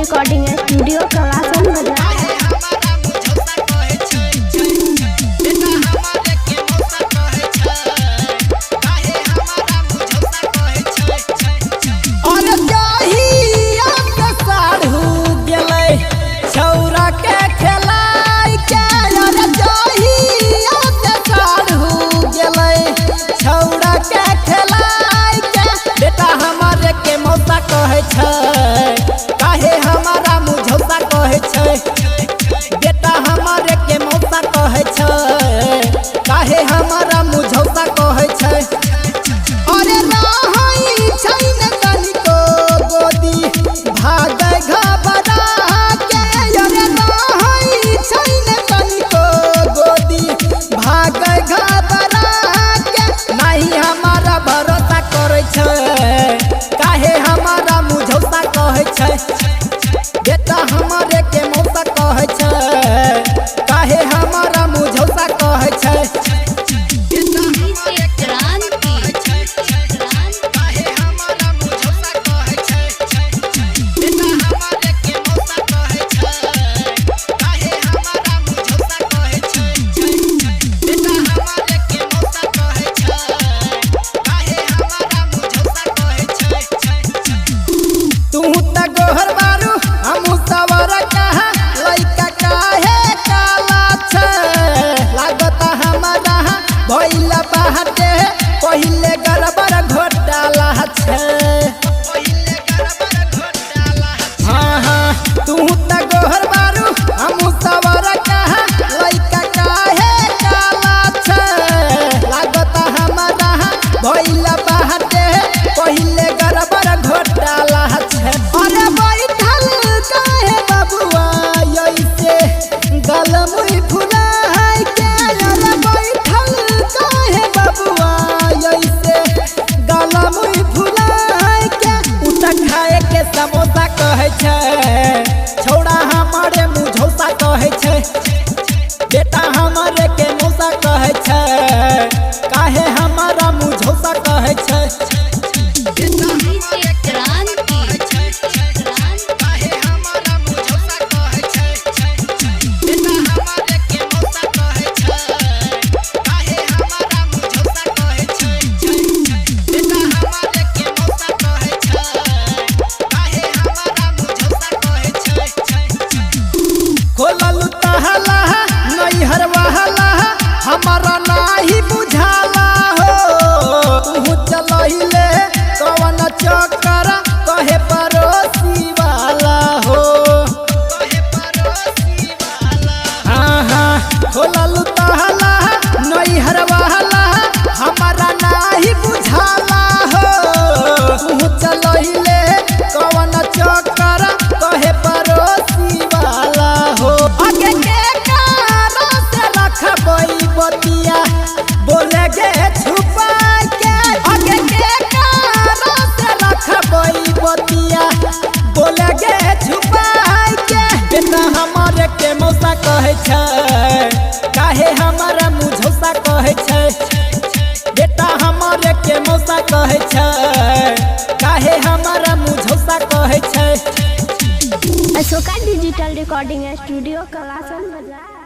Recording studio Kalasan बाजार। काहे हमारा मुझौसा कहे छै बेटा हमारे के मौसा कहे छै काहे हमारा मुझौसा कहे छै। अरे रहई छै न तनिको गोदी भागै घबरा के। अरे रहई छै न तनिको गोदी भागै घबरा के। नहीं हमारा भरोसा करे छै काहे हमारा मुझौसा कहे छै बेटा हमारे के मौसा कहे छै काहे हमारा मुझौसा कहे छै। पहिले गड़बड़ घोटाला छै। हाँ हाँ तू त गोहर बारू हम सवर कहा लइका काहे काला छै। लागत हमारा भइला बाटे पहिले गड़बड़ घोटाला छै। अरे बैठल काहे बबुआ ऐसे गल मुई फुलाइ के। अरे बैठल काहे बबुआ खाए के समोसा कहे छै छौड़ा हमारे मुझौसा कहे छै बेटा हमारे के मौसा कहे छै काहे हमारा मुझौसा कहे छै। हमारा नाही बुझाला हो तू चलहिले कवन चक्कर कहे पड़ोसी वाला हो। हाँ हाँ खोलल तहला नैहर वाला हमारा नाही बुझाला हो तू चलहिले कवन चक्कर कहे पड़ोसी वाला हो। आगे के बतिया बोले गे छुपा के। आगे के कारा से रखबई बतिया बोले गे छुपा के। बेटा हमारे के मौसा कहे छै काहे हमारा मुझौसा कहे छै बेटा हमारे के मौसा कहे छै काहे हमारा मुझौसा कहे छै। Ashoka digital recording studio Kalasan बाजार।